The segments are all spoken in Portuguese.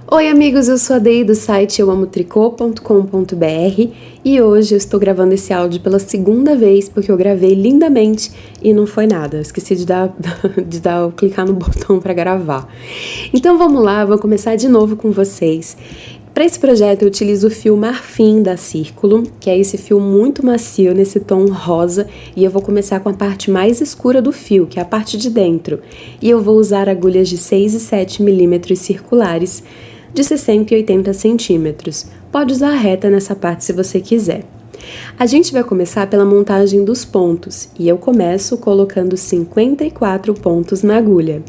Oi amigos, eu sou a Dei do site euamotricô.com.br e hoje eu estou gravando esse áudio pela segunda vez porque eu gravei lindamente e não foi nada, eu esqueci de clicar no botão para gravar. Então vamos lá, vou começar de novo com vocês. Para esse projeto eu utilizo o fio marfim da Círculo, que é esse fio muito macio nesse tom rosa, e eu vou começar com a parte mais escura do fio, que é a parte de dentro. E eu vou usar agulhas de 6 e 7 milímetros circulares de 60 e 80 centímetros. Pode usar reta nessa parte se você quiser. A gente vai começar pela montagem dos pontos, e eu começo colocando 54 pontos na agulha.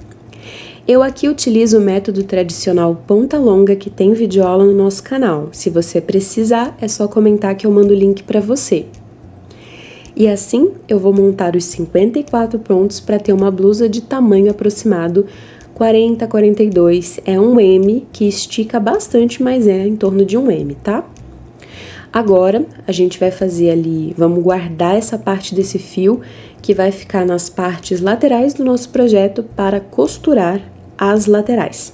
Eu aqui utilizo o método tradicional ponta longa que tem videoaula no nosso canal. Se você precisar, é só comentar que eu mando o link para você. E assim, eu vou montar os 54 pontos para ter uma blusa de tamanho aproximado 40, 42. É um M, que estica bastante, mas é em torno de um M, tá? Agora, a gente vai fazer ali, vamos guardar essa parte desse fio que vai ficar nas partes laterais do nosso projeto para costurar as laterais.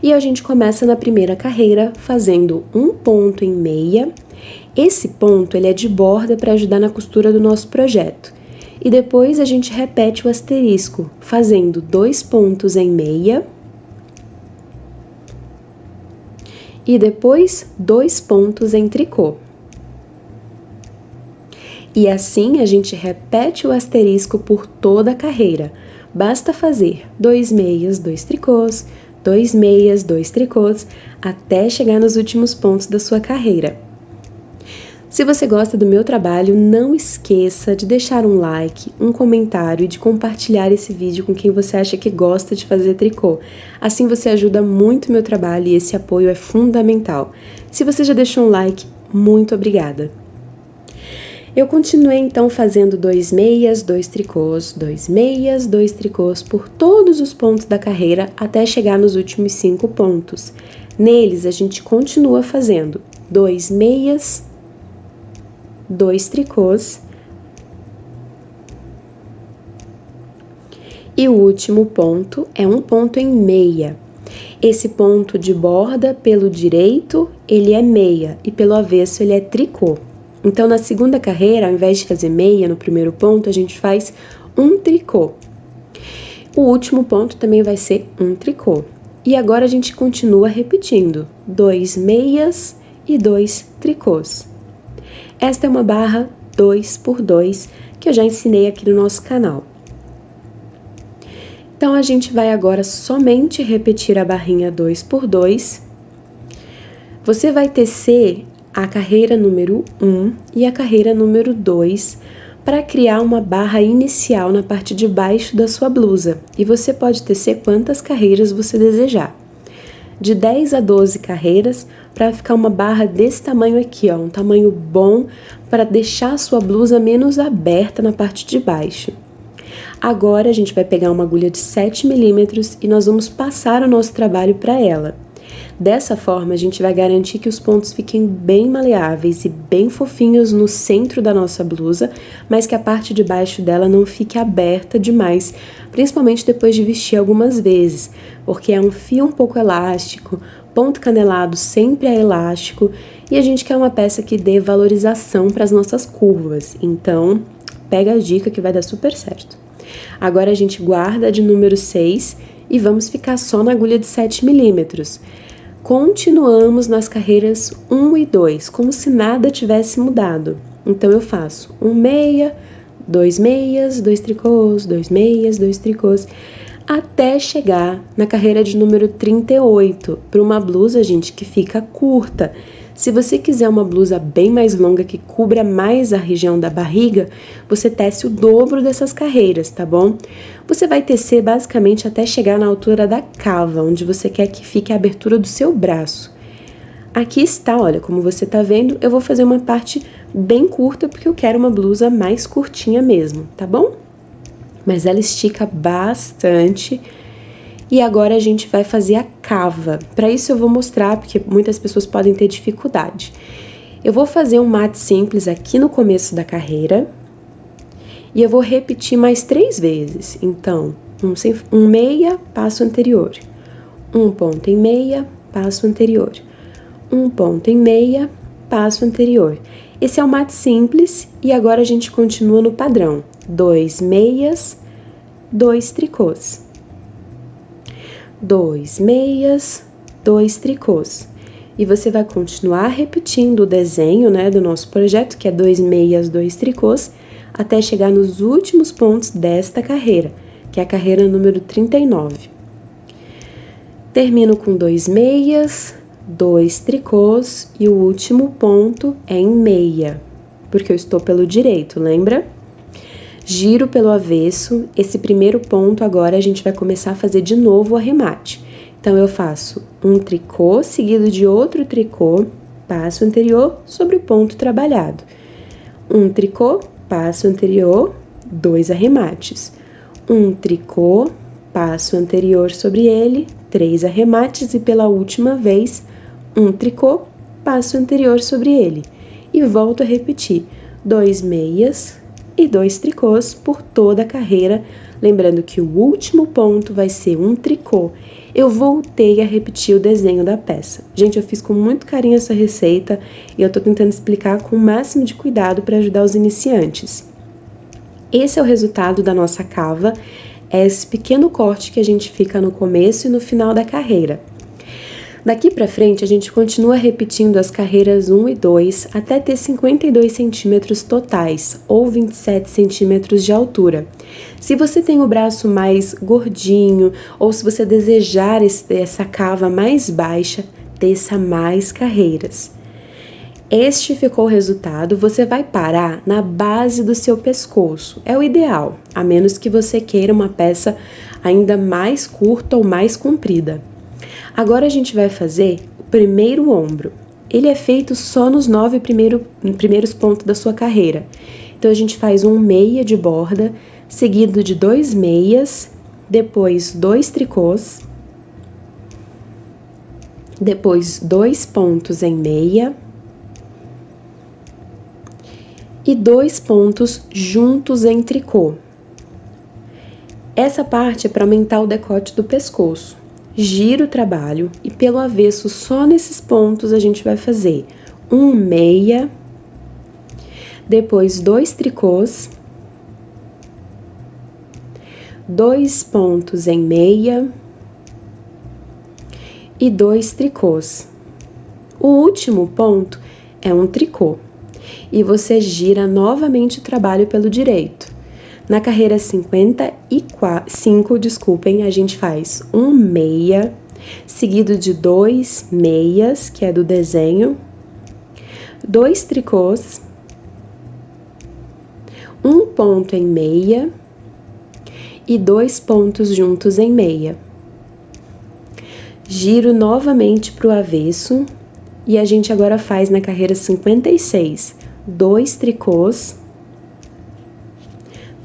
E a gente começa na primeira carreira fazendo um ponto em meia. Esse ponto ele é de borda para ajudar na costura do nosso projeto. E depois a gente repete o asterisco, fazendo 2 pontos em meia. E depois 2 pontos em tricô. E assim a gente repete o asterisco por toda a carreira. Basta fazer 2 meias, 2 tricôs, 2 meias, 2 tricôs, até chegar nos últimos pontos da sua carreira. Se você gosta do meu trabalho, não esqueça de deixar um like, um comentário e de compartilhar esse vídeo com quem você acha que gosta de fazer tricô. Assim você ajuda muito o meu trabalho e esse apoio é fundamental. Se você já deixou um like, muito obrigada! Eu continuei então fazendo 2 meias, 2 tricôs, 2 meias, 2 tricôs por todos os pontos da carreira até chegar nos últimos 5 pontos. Neles a gente continua fazendo 2 meias, 2 tricôs e o último ponto é um ponto em meia. Esse ponto de borda pelo direito ele é meia e pelo avesso ele é tricô. Então, na segunda carreira, ao invés de fazer meia no primeiro ponto, a gente faz um tricô. O último ponto também vai ser um tricô. E agora a gente continua repetindo, 2 meias e 2 tricôs. Esta é uma barra 2x2 que eu já ensinei aqui no nosso canal. Então, a gente vai agora somente repetir a barrinha 2x2. Você vai tecer a carreira número 1 e a carreira número 2 para criar uma barra inicial na parte de baixo da sua blusa. E você pode tecer quantas carreiras você desejar. De 10 a 12 carreiras para ficar uma barra desse tamanho aqui, ó, um tamanho bom para deixar a sua blusa menos aberta na parte de baixo. Agora a gente vai pegar uma agulha de 7 milímetros e nós vamos passar o nosso trabalho para ela. Dessa forma, a gente vai garantir que os pontos fiquem bem maleáveis e bem fofinhos no centro da nossa blusa, mas que a parte de baixo dela não fique aberta demais, principalmente depois de vestir algumas vezes, porque é um fio um pouco elástico, ponto canelado sempre é elástico, e a gente quer uma peça que dê valorização para as nossas curvas, então pega a dica que vai dar super certo. Agora a gente guarda de número 6 e vamos ficar só na agulha de 7 milímetros. Continuamos nas carreiras 1 e 2, como se nada tivesse mudado. Então, eu faço 1 meia, 2 meias, 2 tricôs, 2 meias, 2 tricôs, até chegar na carreira de número 38, para uma blusa, gente, que fica curta. Se você quiser uma blusa bem mais longa, que cubra mais a região da barriga, você tece o dobro dessas carreiras, tá bom? Você vai tecer basicamente até chegar na altura da cava, onde você quer que fique a abertura do seu braço. Aqui está, olha, como você tá vendo, eu vou fazer uma parte bem curta, porque eu quero uma blusa mais curtinha mesmo, tá bom? Mas ela estica bastante. E agora a gente vai fazer a cava. Para isso eu vou mostrar, porque muitas pessoas podem ter dificuldade. Eu vou fazer um mate simples aqui no começo da carreira. E eu vou repetir mais 3 vezes. Então, um meia, passo anterior. Um ponto em meia, passo anterior. Um ponto em meia, passo anterior. Esse é o mate simples e agora a gente continua no padrão. 2 meias, 2 tricôs. 2 meias, 2 tricôs. E você vai continuar repetindo o desenho, né, do nosso projeto, que é 2 meias, 2 tricôs, até chegar nos últimos pontos desta carreira, que é a carreira número 39. Termino com 2 meias, 2 tricôs e o último ponto é em meia, porque eu estou pelo direito, lembra? Giro pelo avesso, esse primeiro ponto agora a gente vai começar a fazer de novo o arremate. Então, eu faço um tricô seguido de outro tricô, passo anterior sobre o ponto trabalhado. Um tricô, passo anterior, 2 arremates. Um tricô, passo anterior sobre ele, 3 arremates e pela última vez, um tricô, passo anterior sobre ele. E volto a repetir, 2 meias e 2 tricôs por toda a carreira, lembrando que o último ponto vai ser um tricô. Eu voltei a repetir o desenho da peça. Gente, eu fiz com muito carinho essa receita e eu tô tentando explicar com o máximo de cuidado para ajudar os iniciantes. Esse é o resultado da nossa cava, é esse pequeno corte que a gente fica no começo e no final da carreira. Daqui para frente, a gente continua repetindo as carreiras 1 e 2 até ter 52 centímetros totais, ou 27 centímetros de altura. Se você tem o braço mais gordinho, ou se você desejar essa cava mais baixa, desça mais carreiras. Este ficou o resultado, você vai parar na base do seu pescoço, é o ideal, a menos que você queira uma peça ainda mais curta ou mais comprida. Agora a gente vai fazer o primeiro ombro. Ele é feito só nos 9 primeiros pontos da sua carreira. Então, a gente faz um meia de borda, seguido de 2 meias, depois 2 tricôs, depois 2 pontos em meia e 2 pontos juntos em tricô. Essa parte é para aumentar o decote do pescoço. Gira o trabalho e pelo avesso, só nesses pontos a gente vai fazer um meia, depois 2 tricôs, 2 pontos em meia e 2 tricôs. O último ponto é um tricô e você gira novamente o trabalho pelo direito. Na carreira 55, a gente faz um meia, seguido de 2 meias, que é do desenho, 2 tricôs, um ponto em meia e 2 pontos juntos em meia. Giro novamente para o avesso e a gente agora faz na carreira 56, 2 tricôs,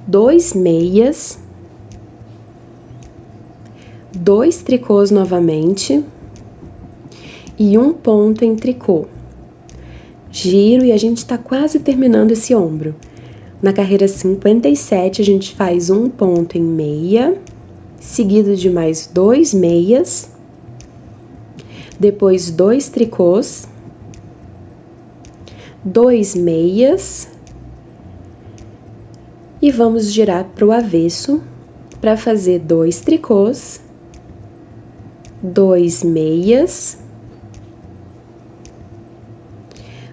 2 meias, 2 tricôs novamente e um ponto em tricô. Giro e a gente tá quase terminando esse ombro. Na carreira 57, a gente faz um ponto em meia, seguido de mais 2 meias, depois 2 tricôs, 2 meias, e vamos girar para o avesso para fazer 2 tricôs, 2 meias,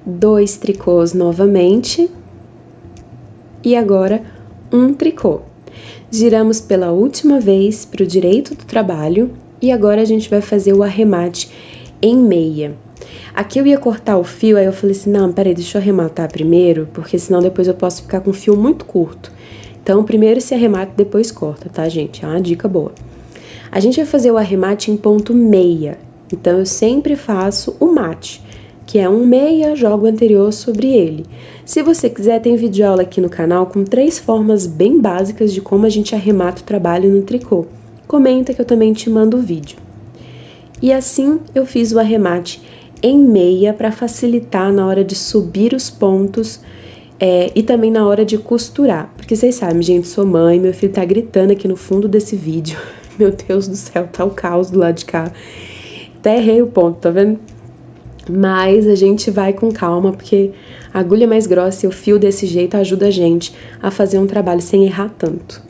2 tricôs novamente e agora um tricô. Giramos pela última vez para o direito do trabalho e agora a gente vai fazer o arremate em meia. Aqui eu ia cortar o fio, aí eu falei assim, não, peraí, deixa eu arrematar primeiro, porque senão depois eu posso ficar com o fio muito curto. Então, primeiro se arremata, depois corta, tá, gente? É uma dica boa. A gente vai fazer o arremate em ponto meia. Então, eu sempre faço o mate, que é um meia, jogo anterior sobre ele. Se você quiser, tem vídeo aula aqui no canal com 3 formas bem básicas de como a gente arremata o trabalho no tricô. Comenta que eu também te mando o vídeo. E assim, eu fiz o arremate em meia para facilitar na hora de subir os pontos e também na hora de costurar. Porque vocês sabem, gente, sou mãe, meu filho tá gritando aqui no fundo desse vídeo. Meu Deus do céu, tá o caos do lado de cá. até errei o ponto, tá vendo? Mas a gente vai com calma, porque a agulha mais grossa e o fio desse jeito ajuda a gente a fazer um trabalho sem errar tanto.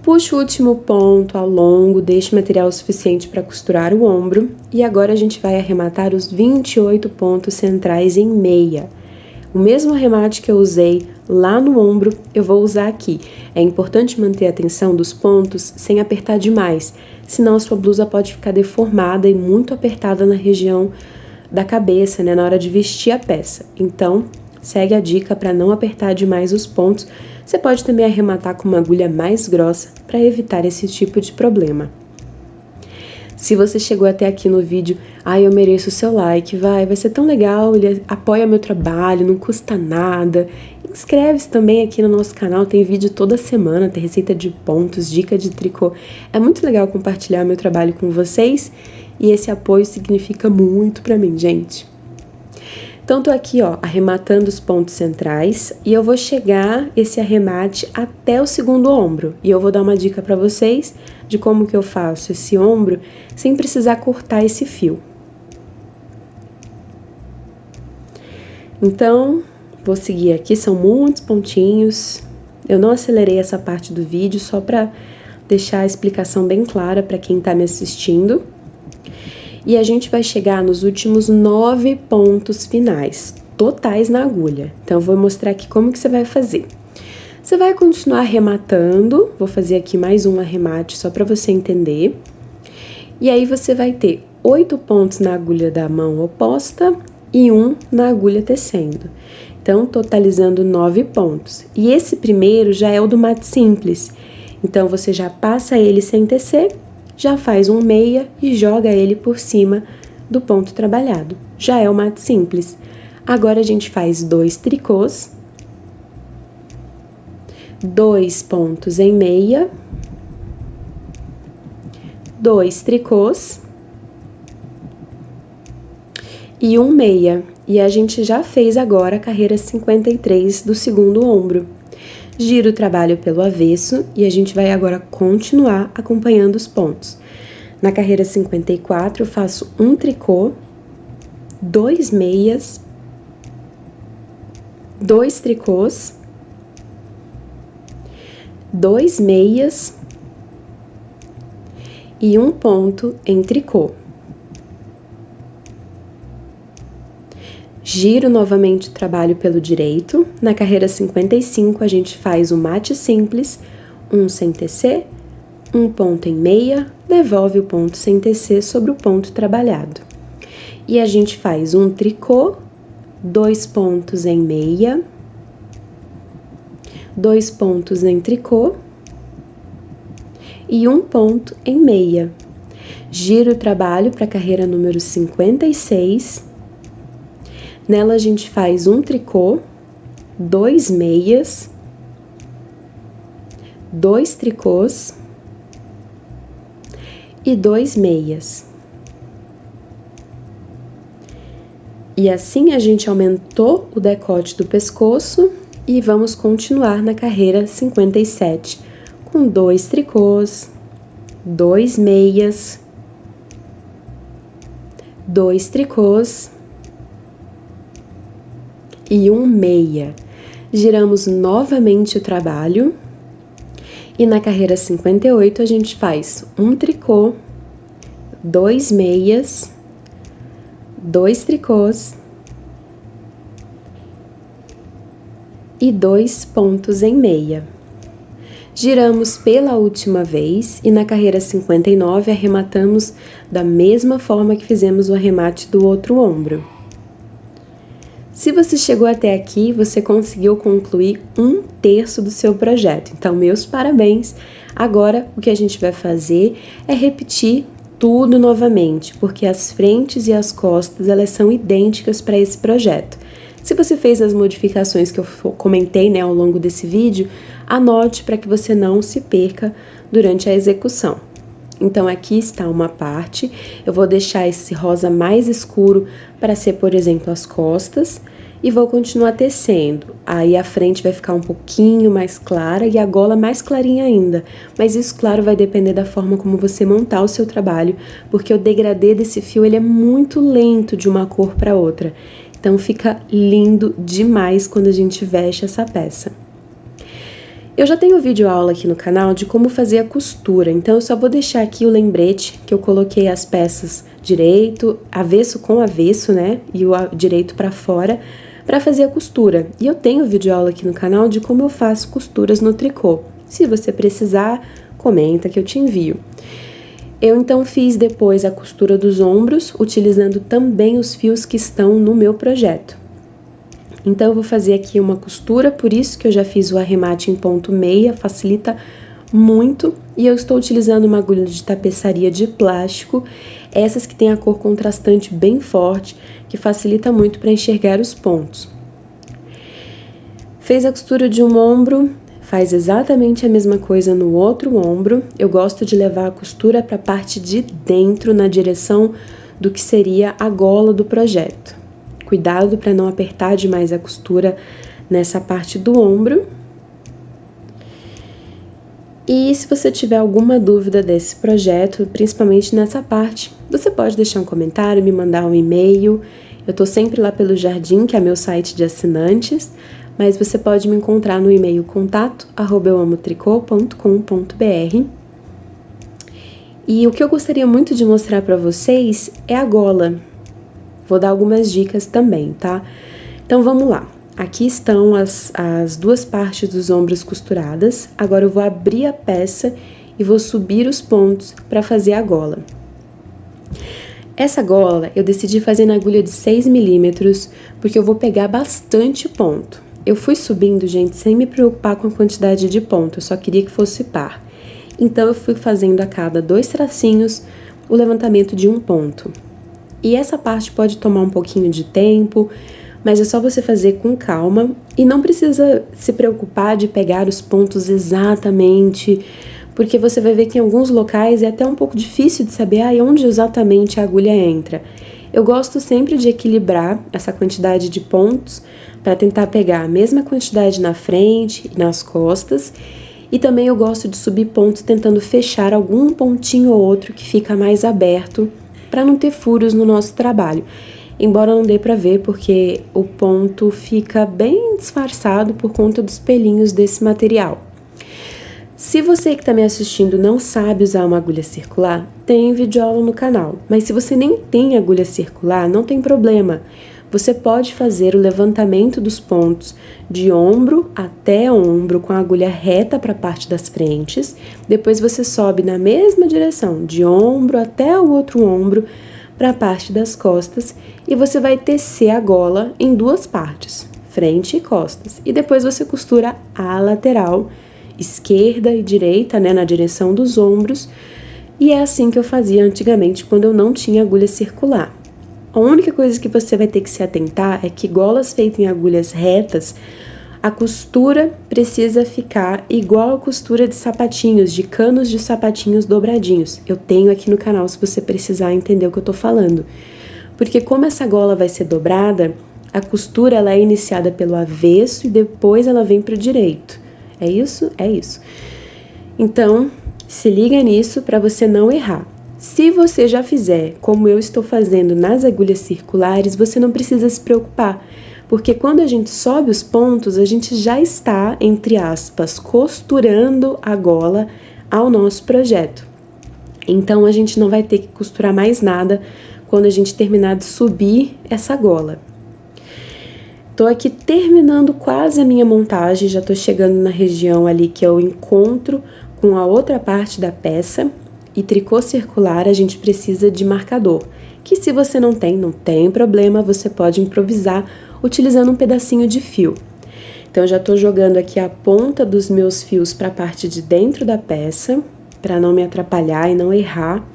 Puxa o último ponto ao longo, deixe material suficiente para costurar o ombro e agora a gente vai arrematar os 28 pontos centrais em meia. O mesmo arremate que eu usei lá no ombro, eu vou usar aqui. É importante manter a tensão dos pontos sem apertar demais, senão a sua blusa pode ficar deformada e muito apertada na região da cabeça, né, na hora de vestir a peça. Então, segue a dica para não apertar demais os pontos. Você pode também arrematar com uma agulha mais grossa para evitar esse tipo de problema. Se você chegou até aqui no vídeo, eu mereço o seu like, vai ser tão legal, ele apoia meu trabalho, não custa nada. Inscreve-se também aqui no nosso canal, tem vídeo toda semana, tem receita de pontos, dica de tricô. É muito legal compartilhar meu trabalho com vocês e esse apoio significa muito pra mim, gente. Então, tô aqui, arrematando os pontos centrais e eu vou chegar esse arremate até o segundo ombro. E eu vou dar uma dica pra vocês de como que eu faço esse ombro sem precisar cortar esse fio. Então, vou seguir aqui, são muitos pontinhos. Eu não acelerei essa parte do vídeo só pra deixar a explicação bem clara pra quem tá me assistindo. E a gente vai chegar nos últimos 9 pontos finais, totais na agulha. Então, eu vou mostrar aqui como que você vai fazer. Você vai continuar arrematando, vou fazer aqui mais um arremate só para você entender. E aí, você vai ter 8 pontos na agulha da mão oposta e 1 na agulha tecendo. Então, totalizando 9 pontos. E esse primeiro já é o do mate simples. Então, você já passa ele sem tecer, já faz um meia e joga ele por cima do ponto trabalhado. Já é o mate simples. Agora, a gente faz 2 tricôs, 2 pontos em meia, 2 tricôs e um meia. E a gente já fez agora a carreira 53 do segundo ombro. Giro o trabalho pelo avesso e a gente vai agora continuar acompanhando os pontos. Na carreira 54, eu faço um tricô, 2 meias, 2 tricôs, 2 meias e um ponto em tricô. Giro novamente o trabalho pelo direito. Na carreira 55, a gente faz o mate simples, um sem tecer, um ponto em meia, devolve o ponto sem tecer sobre o ponto trabalhado. E a gente faz um tricô, 2 pontos em meia, 2 pontos em tricô e um ponto em meia. Giro o trabalho para a carreira número 56. Nela a gente faz um tricô, 2 meias, 2 tricôs e 2 meias. E assim a gente aumentou o decote do pescoço e vamos continuar na carreira 57, com 2 tricôs, 2 meias, 2 tricôs e um meia. Giramos novamente o trabalho e na carreira 58 a gente faz um tricô, 2 meias, 2 tricôs e 2 pontos em meia. Giramos pela última vez e na carreira 59 arrematamos da mesma forma que fizemos o arremate do outro ombro. Se você chegou até aqui, você conseguiu concluir 1/3 do seu projeto. Então, meus parabéns! Agora, o que a gente vai fazer é repetir tudo novamente, porque as frentes e as costas, elas são idênticas para esse projeto. Se você fez as modificações que eu comentei, né, ao longo desse vídeo, anote para que você não se perca durante a execução. Então, aqui está uma parte, eu vou deixar esse rosa mais escuro para ser, por exemplo, as costas, e vou continuar tecendo. Aí a frente vai ficar um pouquinho mais clara e a gola mais clarinha ainda. Mas isso, claro, vai depender da forma como você montar o seu trabalho, porque o degradê desse fio ele é muito lento de uma cor para outra. Então fica lindo demais quando a gente veste essa peça. Eu já tenho vídeo aula aqui no canal de como fazer a costura, então eu só vou deixar aqui o lembrete que eu coloquei as peças direito, avesso com avesso, né, e o direito para fora, para fazer a costura. E eu tenho vídeo aula aqui no canal de como eu faço costuras no tricô. Se você precisar, comenta que eu te envio. Eu então fiz depois a costura dos ombros, utilizando também os fios que estão no meu projeto. Então, eu vou fazer aqui uma costura, por isso que eu já fiz o arremate em ponto meia, facilita muito. E eu estou utilizando uma agulha de tapeçaria de plástico, essas que tem a cor contrastante bem forte, que facilita muito para enxergar os pontos. Fez a costura de um ombro, faz exatamente a mesma coisa no outro ombro. Eu gosto de levar a costura para a parte de dentro, na direção do que seria a gola do projeto. Cuidado para não apertar demais a costura nessa parte do ombro. E se você tiver alguma dúvida desse projeto, principalmente nessa parte, você pode deixar um comentário, me mandar um e-mail. Eu tô sempre lá pelo Jardim, que é meu site de assinantes, mas você pode me encontrar no e-mail contato@euamotricô.com.br. E o que eu gostaria muito de mostrar para vocês é a gola. Vou dar algumas dicas também, tá? Então, vamos lá. Aqui estão as duas partes dos ombros costuradas. Agora, eu vou abrir a peça e vou subir os pontos para fazer a gola. Essa gola, eu decidi fazer na agulha de 6 milímetros, porque eu vou pegar bastante ponto. Eu fui subindo, gente, sem me preocupar com a quantidade de ponto, eu só queria que fosse par. Então, eu fui fazendo a cada 2 tracinhos o levantamento de um ponto. E essa parte pode tomar um pouquinho de tempo, mas é só você fazer com calma e não precisa se preocupar de pegar os pontos exatamente, porque você vai ver que em alguns locais é até um pouco difícil de saber onde exatamente a agulha entra. Eu gosto sempre de equilibrar essa quantidade de pontos para tentar pegar a mesma quantidade na frente e nas costas, e também eu gosto de subir pontos tentando fechar algum pontinho ou outro que fica mais aberto, para não ter furos no nosso trabalho. Embora não dê para ver, porque o ponto fica bem disfarçado por conta dos pelinhos desse material. Se você que está me assistindo não sabe usar uma agulha circular, tem vídeo aula no canal. Mas se você nem tem agulha circular, não tem problema. Você pode fazer o levantamento dos pontos de ombro até ombro com a agulha reta para a parte das frentes. Depois você sobe na mesma direção, de ombro até o outro ombro para a parte das costas. E você vai tecer a gola em 2 partes, frente e costas. E depois você costura a lateral, esquerda e direita, né, na direção dos ombros. E é assim que eu fazia antigamente quando eu não tinha agulha circular. A única coisa que você vai ter que se atentar é que golas feitas em agulhas retas, a costura precisa ficar igual a costura de sapatinhos, de canos de sapatinhos dobradinhos. Eu tenho aqui no canal se você precisar entender o que eu tô falando. Porque como essa gola vai ser dobrada, a costura ela é iniciada pelo avesso e depois ela vem para o direito. É isso? É isso. Então, se liga nisso para você não errar. Se você já fizer como eu estou fazendo nas agulhas circulares, você não precisa se preocupar, porque quando a gente sobe os pontos, a gente já está, entre aspas, costurando a gola ao nosso projeto. Então, a gente não vai ter que costurar mais nada quando a gente terminar de subir essa gola. Tô aqui terminando quase a minha montagem, já tô chegando na região ali que é o encontro com a outra parte da peça. E tricô circular a gente precisa de marcador, que se você não tem problema, você pode improvisar utilizando um pedacinho de fio. Então, eu já tô jogando aqui a ponta dos meus fios para a parte de dentro da peça, para não me atrapalhar e não errar.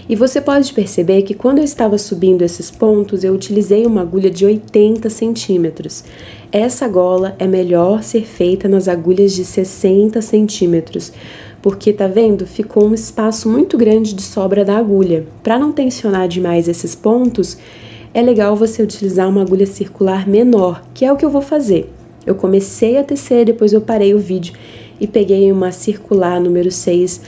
E você pode perceber que quando eu estava subindo esses pontos, eu utilizei uma agulha de 80 centímetros. Essa gola é melhor ser feita nas agulhas de 60 centímetros, porque, tá vendo? Ficou um espaço muito grande de sobra da agulha. Para não tensionar demais esses pontos, é legal você utilizar uma agulha circular menor, que é o que eu vou fazer. Eu comecei a tecer, depois eu parei o vídeo e peguei uma circular número 6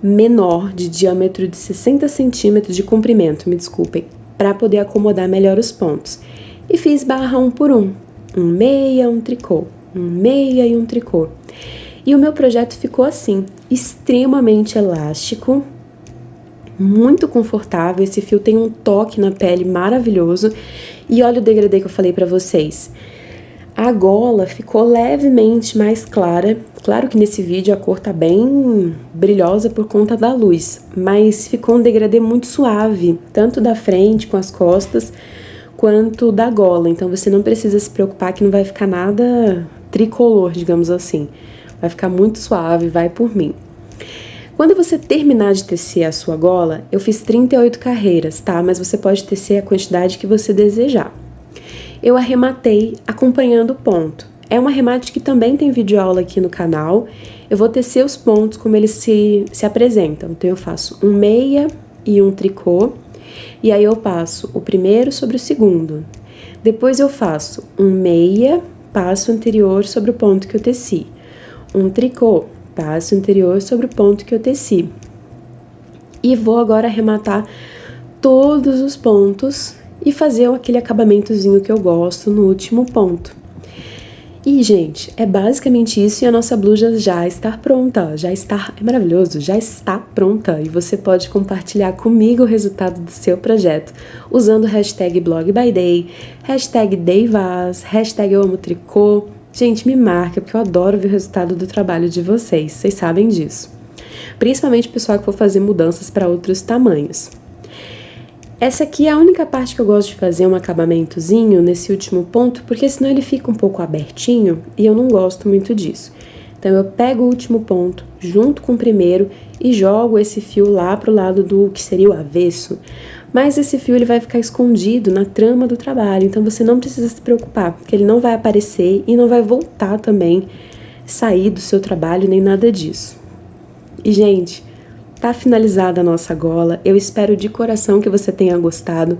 menor, de diâmetro de 60 centímetros de comprimento, me desculpem, para poder acomodar melhor os pontos. E fiz barra 1 por 1, um meia, um tricô, um meia e um tricô. E o meu projeto ficou assim, extremamente elástico, muito confortável. Esse fio tem um toque na pele maravilhoso. E olha o degradê que eu falei pra vocês. A gola ficou levemente mais clara. Claro que nesse vídeo a cor tá bem brilhosa por conta da luz, mas ficou um degradê muito suave, tanto da frente com as costas, quanto da gola. Então você não precisa se preocupar que não vai ficar nada tricolor, digamos assim. Vai ficar muito suave, vai por mim. Quando você terminar de tecer a sua gola, eu fiz 38 carreiras, tá? Mas você pode tecer a quantidade que você desejar. Eu arrematei acompanhando o ponto. É um arremate que também tem videoaula aqui no canal. Eu vou tecer os pontos como eles se apresentam. Então eu faço um meia e um tricô, e aí eu passo o primeiro sobre o segundo. Depois eu faço um meia, passo anterior sobre o ponto que eu teci. Um tricô, passo anterior sobre o ponto que eu teci. E vou agora arrematar todos os pontos e fazer aquele acabamentozinho que eu gosto no último ponto. E, gente, é basicamente isso, e a nossa blusa já está pronta, é maravilhoso, já está pronta, e você pode compartilhar comigo o resultado do seu projeto, usando o hashtag blogbyday, hashtag dayvaz, hashtag eu amo tricô. Gente, me marca, porque eu adoro ver o resultado do trabalho de vocês sabem disso. Principalmente o pessoal que for fazer mudanças para outros tamanhos. Essa aqui é a única parte que eu gosto de fazer um acabamentozinho nesse último ponto, porque senão ele fica um pouco abertinho e eu não gosto muito disso. Então eu pego o último ponto junto com o primeiro e jogo esse fio lá pro lado do que seria o avesso. Mas esse fio ele vai ficar escondido na trama do trabalho, então você não precisa se preocupar, porque ele não vai aparecer e não vai voltar também, sair do seu trabalho nem nada disso. E, gente, tá finalizada a nossa gola, eu espero de coração que você tenha gostado.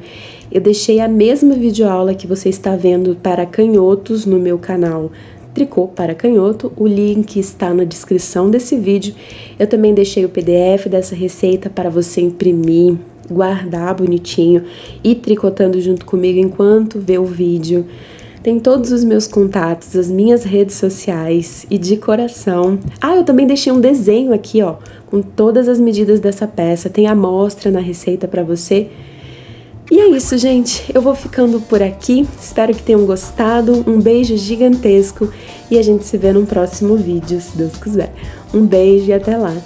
Eu deixei a mesma videoaula que você está vendo para canhotos no meu canal Tricô para Canhoto, o link está na descrição desse vídeo. Eu também deixei o PDF dessa receita para você imprimir, guardar bonitinho e tricotando junto comigo enquanto vê o vídeo. Tem todos os meus contatos, as minhas redes sociais e de coração. Ah, eu também deixei um desenho aqui, ó, com todas as medidas dessa peça. Tem a amostra na receita para você. E é isso, gente. Eu vou ficando por aqui. Espero que tenham gostado. Um beijo gigantesco e a gente se vê num próximo vídeo, se Deus quiser. Um beijo e até lá.